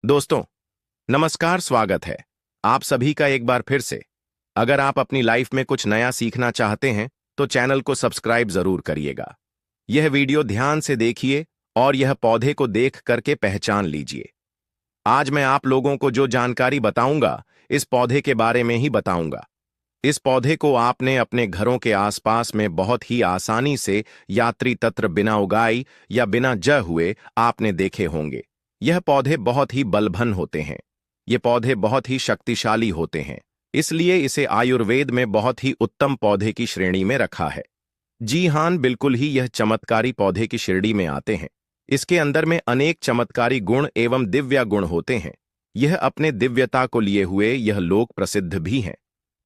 दोस्तों, नमस्कार। स्वागत है आप सभी का एक बार फिर से। अगर आप अपनी लाइफ में कुछ नया सीखना चाहते हैं तो चैनल को सब्सक्राइब जरूर करिएगा। यह वीडियो ध्यान से देखिए और यह पौधे को देख करके पहचान लीजिए। आज मैं आप लोगों को जो जानकारी बताऊंगा इस पौधे के बारे में ही बताऊंगा। इस पौधे को आपने अपने घरों के आसपास में बहुत ही आसानी से यात्री तत्र बिना उगाई या बिना जड़ हुए आपने देखे होंगे। यह पौधे बहुत ही बलवान होते हैं। ये पौधे बहुत ही शक्तिशाली होते हैं, इसलिए इसे आयुर्वेद में बहुत ही उत्तम पौधे की श्रेणी में रखा है। जी हां, बिल्कुल ही यह चमत्कारी पौधे की श्रेणी में आते हैं। इसके अंदर में अनेक चमत्कारी गुण एवं दिव्य गुण होते हैं। यह अपने दिव्यता को लिए हुए यह लोक प्रसिद्ध भी हैं।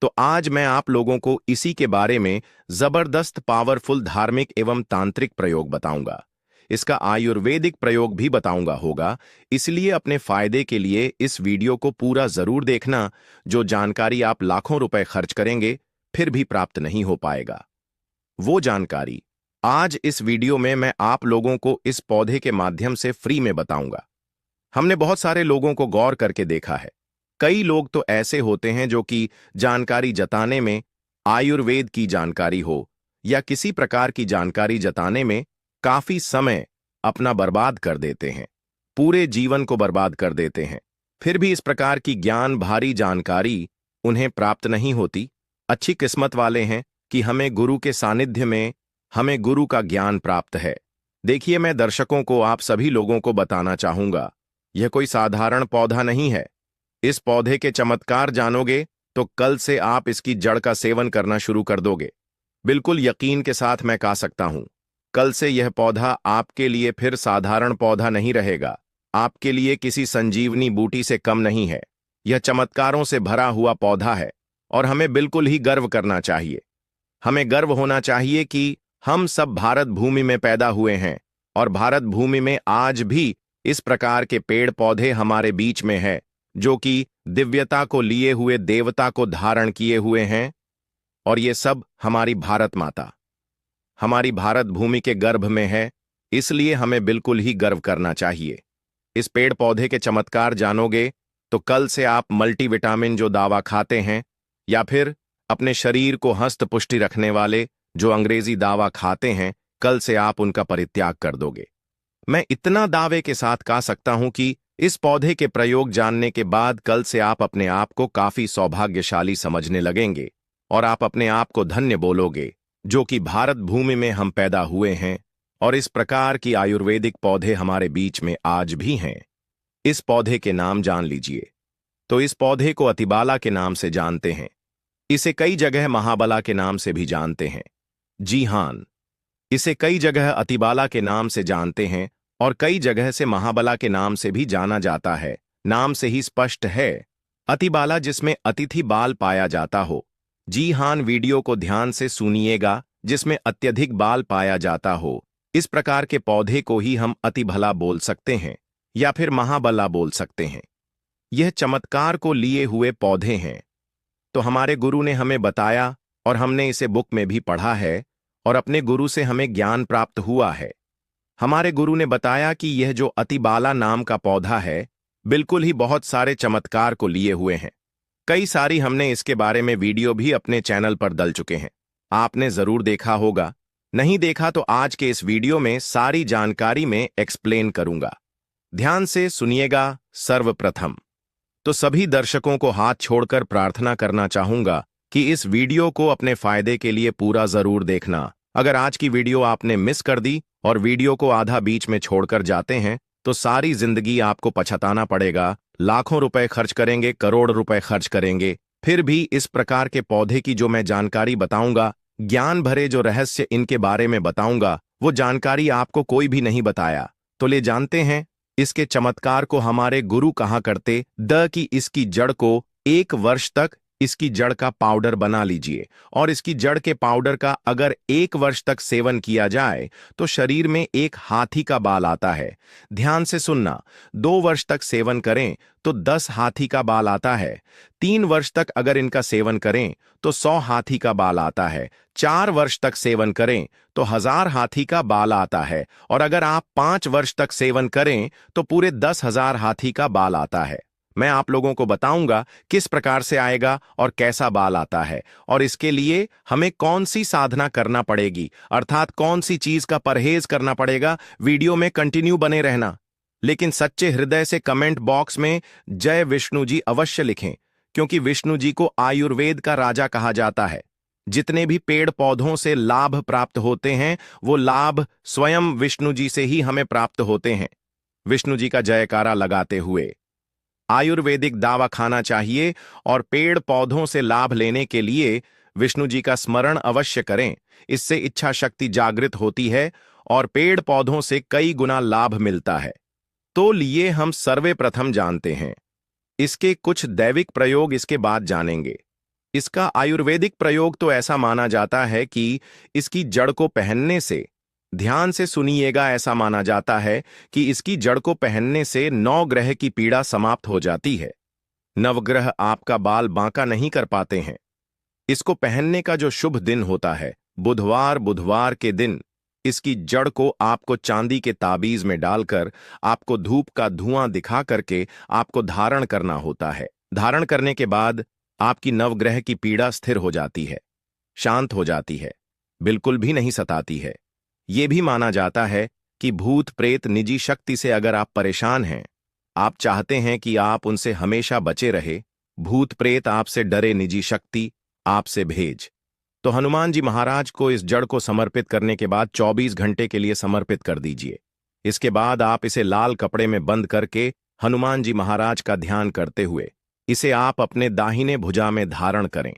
तो आज मैं आप लोगों को इसी के बारे में जबरदस्त पावरफुल धार्मिक एवं तांत्रिक प्रयोग बताऊंगा। इसका आयुर्वेदिक प्रयोग भी बताऊंगा होगा, इसलिए अपने फायदे के लिए इस वीडियो को पूरा जरूर देखना। जो जानकारी आप लाखों रुपए खर्च करेंगे फिर भी प्राप्त नहीं हो पाएगा, वो जानकारी आज इस वीडियो में मैं आप लोगों को इस पौधे के माध्यम से फ्री में बताऊंगा। हमने बहुत सारे लोगों को गौर करके देखा है। कई लोग तो ऐसे होते हैं जो कि जानकारी जताने में, आयुर्वेद की जानकारी हो या किसी प्रकार की जानकारी जताने में काफी समय अपना बर्बाद कर देते हैं, पूरे जीवन को बर्बाद कर देते हैं। फिर भी इस प्रकार की ज्ञान भारी जानकारी उन्हें प्राप्त नहीं होती। अच्छी किस्मत वाले हैं कि हमें गुरु के सानिध्य में हमें गुरु का ज्ञान प्राप्त है। देखिए, मैं दर्शकों को, आप सभी लोगों को बताना चाहूंगा, यह कोई साधारण पौधा नहीं है। इस पौधे के चमत्कार जानोगे तो कल से आप इसकी जड़ का सेवन करना शुरू कर दोगे। बिल्कुल यकीन के साथ मैं कह सकता हूं, कल से यह पौधा आपके लिए फिर साधारण पौधा नहीं रहेगा, आपके लिए किसी संजीवनी बूटी से कम नहीं है। यह चमत्कारों से भरा हुआ पौधा है और हमें बिल्कुल ही गर्व करना चाहिए। हमें गर्व होना चाहिए कि हम सब भारत भूमि में पैदा हुए हैं और भारत भूमि में आज भी इस प्रकार के पेड़ पौधे हमारे बीच में है जो कि दिव्यता को लिए हुए, देवता को धारण किए हुए हैं। और ये सब हमारी भारत माता, हमारी भारत भूमि के गर्भ में है, इसलिए हमें बिल्कुल ही गर्व करना चाहिए। इस पेड़ पौधे के चमत्कार जानोगे तो कल से आप मल्टीविटामिन जो दवा खाते हैं या फिर अपने शरीर को हस्त पुष्टि रखने वाले जो अंग्रेजी दवा खाते हैं, कल से आप उनका परित्याग कर दोगे। मैं इतना दावे के साथ कह सकता हूं कि इस पौधे के प्रयोग जानने के बाद कल से आप अपने आप को काफी सौभाग्यशाली समझने लगेंगे और आप अपने आप को धन्य बोलोगे जो कि भारत भूमि में हम पैदा हुए हैं और इस प्रकार की आयुर्वेदिक पौधे हमारे बीच में आज भी हैं। इस पौधे के नाम जान लीजिए तो इस पौधे को अतिबाला के नाम से जानते हैं। इसे कई जगह महाबला के नाम से भी जानते हैं। जी हां, इसे कई जगह अतिबाला के नाम से जानते हैं और कई जगह से महाबला के नाम से भी जाना जाता है। नाम से ही स्पष्ट है, अतिबाला जिसमें अतिथि बाल पाया जाता हो। जी हां, वीडियो को ध्यान से सुनिएगा, जिसमें अत्यधिक बाल पाया जाता हो। इस प्रकार के पौधे को ही हम अतिभला बोल सकते हैं या फिर महाबला बोल सकते हैं। यह चमत्कार को लिए हुए पौधे हैं। तो हमारे गुरु ने हमें बताया और हमने इसे बुक में भी पढ़ा है और अपने गुरु से हमें ज्ञान प्राप्त हुआ है। हमारे गुरु ने बताया कि यह जो अतिबाला नाम का पौधा है बिल्कुल ही बहुत सारे चमत्कार को लिए हुए हैं। कई सारी हमने इसके बारे में वीडियो भी अपने चैनल पर डल चुके हैं, आपने जरूर देखा होगा। नहीं देखा तो आज के इस वीडियो में सारी जानकारी में एक्सप्लेन करूंगा। ध्यान से सुनिएगा। सर्वप्रथम तो सभी दर्शकों को हाथ छोड़कर प्रार्थना करना चाहूंगा कि इस वीडियो को अपने फायदे के लिए पूरा जरूर देखना। अगर आज की वीडियो आपने मिस कर दी और वीडियो को आधा बीच में छोड़कर जाते हैं तो सारी जिंदगी आपको पछताना पड़ेगा। लाखों रुपए खर्च करेंगे, करोड़ रुपए खर्च करेंगे, फिर भी इस प्रकार के पौधे की जो मैं जानकारी बताऊंगा, ज्ञान भरे जो रहस्य इनके बारे में बताऊंगा, वो जानकारी आपको कोई भी नहीं बताया। तो ले जानते हैं इसके चमत्कार को हमारे गुरु कहा करते द कि इसकी जड़ को 1 वर्ष तक इसकी जड़ का पाउडर बना लीजिए और इसकी जड़ के पाउडर का अगर 1 वर्ष तक सेवन किया जाए तो शरीर में एक हाथी का बाल आता है। ध्यान से सुनना, 2 वर्ष तक सेवन करें तो 10 हाथी का बाल आता है। 3 वर्ष तक अगर इनका सेवन करें तो 100 हाथी का बाल आता है। 4 वर्ष तक सेवन करें तो 1000 हाथी का बाल आता है। और अगर आप 5 वर्ष तक सेवन करें तो पूरे 10,000 हाथी का बाल आता है। मैं आप लोगों को बताऊंगा किस प्रकार से आएगा और कैसा बाल आता है, और इसके लिए हमें कौन सी साधना करना पड़ेगी, अर्थात कौन सी चीज का परहेज करना पड़ेगा। वीडियो में कंटिन्यू बने रहना, लेकिन सच्चे हृदय से कमेंट बॉक्स में जय विष्णु जी अवश्य लिखें, क्योंकि विष्णु जी को आयुर्वेद का राजा कहा जाता है। जितने भी पेड़ पौधों से लाभ प्राप्त होते हैं वो लाभ स्वयं विष्णु जी से ही हमें प्राप्त होते हैं। विष्णु जी का जयकारा लगाते हुए आयुर्वेदिक दावा खाना चाहिए और पेड़ पौधों से लाभ लेने के लिए विष्णु जी का स्मरण अवश्य करें। इससे इच्छा शक्ति जागृत होती है और पेड़ पौधों से कई गुना लाभ मिलता है। तो लिए हम सर्वे प्रथम जानते हैं इसके कुछ दैविक प्रयोग, इसके बाद जानेंगे। इसका आयुर्वेदिक प्रयोग तो ऐसा माना जाता है कि इसकी जड़ को पहनने से, ध्यान से सुनिएगा, ऐसा माना जाता है कि इसकी जड़ को पहनने से 9 ग्रह की पीड़ा समाप्त हो जाती है। नवग्रह आपका बाल बांका नहीं कर पाते हैं। इसको पहनने का जो शुभ दिन होता है बुधवार के दिन इसकी जड़ को आपको चांदी के ताबीज में डालकर आपको धूप का धुआं दिखा करके आपको धारण करना होता है। धारण करने के बाद आपकी नवग्रह की पीड़ा स्थिर हो जाती है, शांत हो जाती है, बिल्कुल भी नहीं सताती है। यह भी माना जाता है कि भूत प्रेत निजी शक्ति से अगर आप परेशान हैं, आप चाहते हैं कि आप उनसे हमेशा बचे रहे, भूत प्रेत आपसे डरे, निजी शक्ति आपसे भेज, तो हनुमान जी महाराज को इस जड़ को समर्पित करने के बाद 24 घंटे के लिए समर्पित कर दीजिए। इसके बाद आप इसे लाल कपड़े में बंद करके हनुमान जी महाराज का ध्यान करते हुए इसे आप अपने दाहिने भुजा में धारण करें।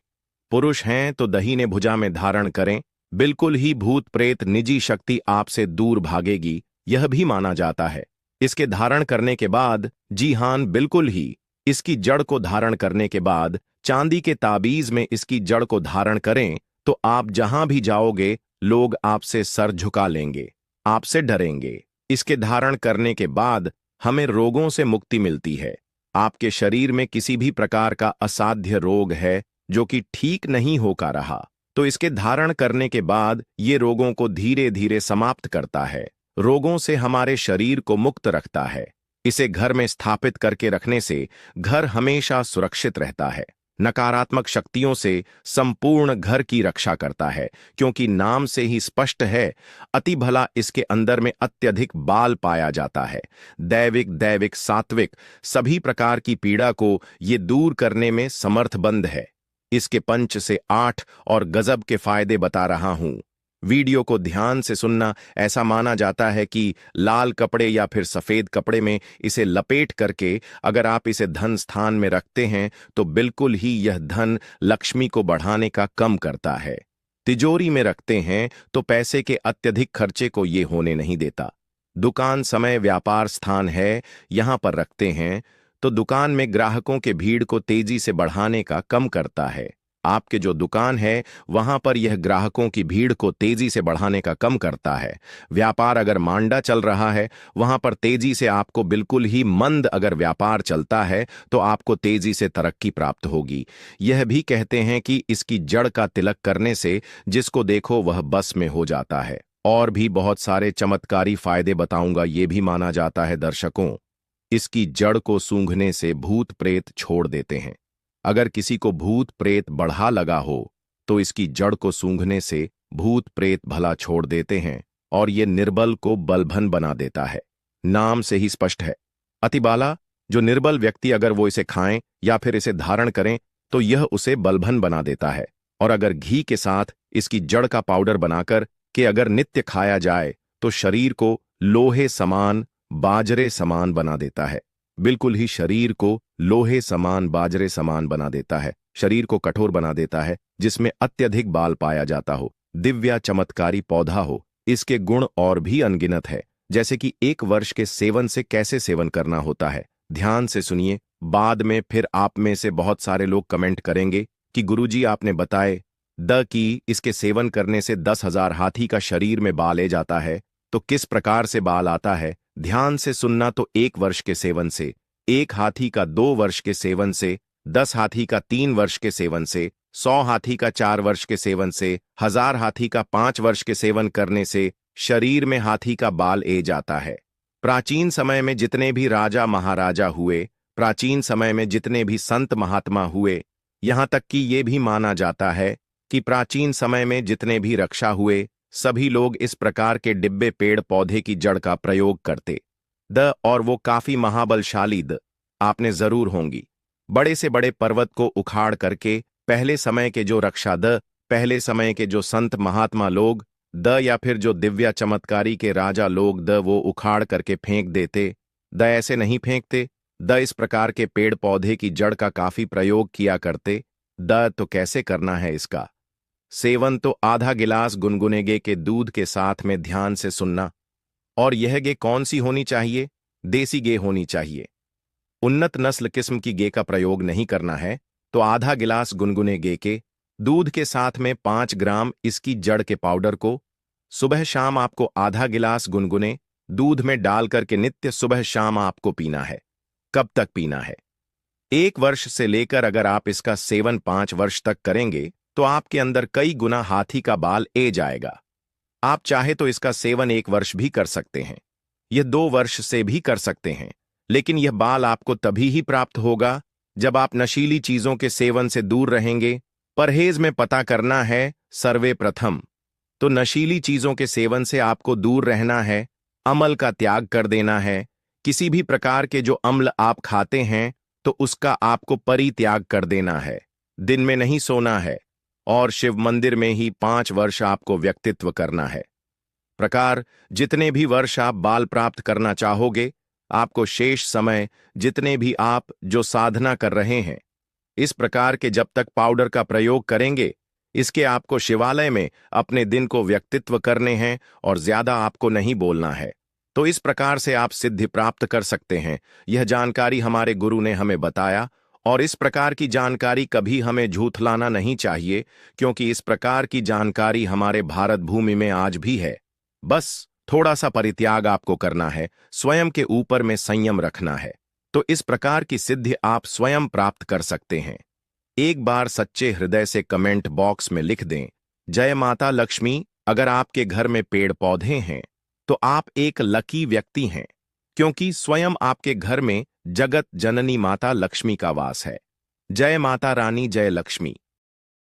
पुरुष हैं तो दाहिने भुजा में धारण करें, बिल्कुल ही भूत प्रेत निजी शक्ति आपसे दूर भागेगी, यह भी माना जाता है। इसके धारण करने के बाद, जी हां बिल्कुल ही, इसकी जड़ को धारण करने के बाद चांदी के ताबीज में इसकी जड़ को धारण करें तो आप जहां भी जाओगे लोग आपसे सर झुका लेंगे, आपसे डरेंगे। इसके धारण करने के बाद हमें रोगों से मुक्ति मिलती है। आपके शरीर में किसी भी प्रकार का असाध्य रोग है जो कि ठीक नहीं होकर रहा, तो इसके धारण करने के बाद ये रोगों को धीरे धीरे समाप्त करता है, रोगों से हमारे शरीर को मुक्त रखता है। इसे घर में स्थापित करके रखने से घर हमेशा सुरक्षित रहता है, नकारात्मक शक्तियों से संपूर्ण घर की रक्षा करता है, क्योंकि नाम से ही स्पष्ट है अति भला इसके अंदर में अत्यधिक बाल पाया जाता है। दैविक सात्विक सभी प्रकार की पीड़ा को ये दूर करने में समर्थबंद है। इसके 5 से 8 और गजब के फायदे बता रहा हूं, वीडियो को ध्यान से सुनना। ऐसा माना जाता है कि लाल कपड़े या फिर सफेद कपड़े में इसे लपेट करके अगर आप इसे धन स्थान में रखते हैं तो बिल्कुल ही यह धन लक्ष्मी को बढ़ाने का काम करता है। तिजोरी में रखते हैं तो पैसे के अत्यधिक खर्चे को ये होने नहीं देता। दुकान समय व्यापार स्थान है, यहां पर रखते हैं तो दुकान में ग्राहकों के भीड़ को तेजी से बढ़ाने का काम करता है। आपके जो दुकान है वहां पर यह ग्राहकों की भीड़ को तेजी से बढ़ाने का काम करता है। व्यापार अगर मांदा चल रहा है वहां पर तेजी से आपको, बिल्कुल ही मंद अगर व्यापार चलता है तो आपको तेजी से तरक्की प्राप्त होगी। यह भी कहते हैं कि इसकी जड़ का तिलक करने से जिसको देखो वह बस में हो जाता है। और भी बहुत सारे चमत्कारी फायदे बताऊंगा। ये भी माना जाता है दर्शकों, इसकी जड़ को सूंघने से भूत प्रेत छोड़ देते हैं। अगर किसी को भूत प्रेत बढ़ा लगा हो तो इसकी जड़ को सूंघने से भूत प्रेत भला छोड़ देते हैं और ये निर्बल को बलभन बना देता है। नाम से ही स्पष्ट है, अतिबाला, जो निर्बल व्यक्ति अगर वो इसे खाएं या फिर इसे धारण करें तो यह उसे बलभन बना देता है। और अगर घी के साथ इसकी जड़ का पाउडर बनाकर के अगर नित्य खाया जाए तो शरीर को लोहे समान, बाजरे समान बना देता है। बिल्कुल ही शरीर को लोहे समान, बाजरे समान बना देता है, शरीर को कठोर बना देता है, जिसमें अत्यधिक बाल पाया जाता हो, दिव्या चमत्कारी पौधा हो। इसके गुण और भी अनगिनत है, जैसे कि 1 वर्ष के सेवन से कैसे सेवन करना होता है। ध्यान से सुनिए, बाद में फिर आप में से बहुत सारे लोग कमेंट करेंगे कि गुरुजी आपने बताए कि इसके सेवन करने से 10,000 हाथी का शरीर में बाल आ जाता है, तो किस प्रकार से बाल आता है? ध्यान से सुनना। तो 1 वर्ष के सेवन से, 1 हाथी का 2 वर्ष के सेवन से, 10 हाथी का 3 वर्ष के सेवन से, 100 हाथी का 4 वर्ष के सेवन से, 1000 हाथी का 5 वर्ष के सेवन करने से शरीर में हाथी का बाल आ जाता है। प्राचीन समय में जितने भी राजा महाराजा हुए, प्राचीन समय में जितने भी संत महात्मा हुए, यहां तक कि ये भी माना जाता है कि प्राचीन समय में जितने भी रक्षा हुए, सभी लोग इस प्रकार के डिब्बे पेड़ पौधे की जड़ का प्रयोग करते और वो काफी महाबलशाली आपने जरूर होंगी। बड़े से बड़े पर्वत को उखाड़ करके पहले समय के जो रक्षा पहले समय के जो संत महात्मा लोग या फिर जो दिव्या चमत्कारी के राजा लोग वो उखाड़ करके फेंक देते। ऐसे नहीं फेंकते। इस प्रकार के पेड़ पौधे की जड़ का काफी प्रयोग किया करते। तो कैसे करना है इसका सेवन? तो आधा गिलास गुनगुने गे के दूध के साथ में ध्यान से सुनना। और यह गे कौन सी होनी चाहिए? देसी गे होनी चाहिए। उन्नत नस्ल किस्म की गे का प्रयोग नहीं करना है। तो आधा गिलास गुनगुने गे के दूध के साथ में 5 ग्राम इसकी जड़ के पाउडर को सुबह शाम आपको आधा गिलास गुनगुने दूध में डाल करके नित्य सुबह शाम आपको पीना है। कब तक पीना है? 1 वर्ष से लेकर अगर आप इसका सेवन 5 वर्ष तक करेंगे तो आपके अंदर कई गुना हाथी का बाल आ जाएगा। आप चाहे तो इसका सेवन 1 वर्ष भी कर सकते हैं, यह 2 वर्ष से भी कर सकते हैं, लेकिन यह बाल आपको तभी ही प्राप्त होगा जब आप नशीली चीजों के सेवन से दूर रहेंगे। परहेज में पता करना है सर्वे प्रथम। तो नशीली चीजों के सेवन से आपको दूर रहना है, अमल का त्याग कर देना है। किसी भी प्रकार के जो अम्ल आप खाते हैं तो उसका आपको परित्याग कर देना है। दिन में नहीं सोना है और शिव मंदिर में ही 5 वर्ष आपको व्यक्तित्व करना है। प्रकार जितने भी वर्ष आप बाल प्राप्त करना चाहोगे, आपको शेष समय जितने भी आप जो साधना कर रहे हैं, इस प्रकार के जब तक पाउडर का प्रयोग करेंगे, इसके आपको शिवालय में अपने दिन को व्यक्तित्व करने हैं और ज्यादा आपको नहीं बोलना है। तो इस प्रकार से आप सिद्धि प्राप्त कर सकते हैं। यह जानकारी हमारे गुरु ने हमें बताया और इस प्रकार की जानकारी कभी हमें झूठलाना नहीं चाहिए, क्योंकि इस प्रकार की जानकारी हमारे भारत भूमि में आज भी है। बस थोड़ा सा परित्याग आपको करना है, स्वयं के ऊपर में संयम रखना है, तो इस प्रकार की सिद्धि आप स्वयं प्राप्त कर सकते हैं। एक बार सच्चे हृदय से कमेंट बॉक्स में लिख दें, जय माता लक्ष्मी। अगर आपके घर में पेड़ पौधे हैं तो आप एक लकी व्यक्ति हैं, क्योंकि स्वयं आपके घर में जगत जननी माता लक्ष्मी का वास है। जय माता रानी, जय लक्ष्मी।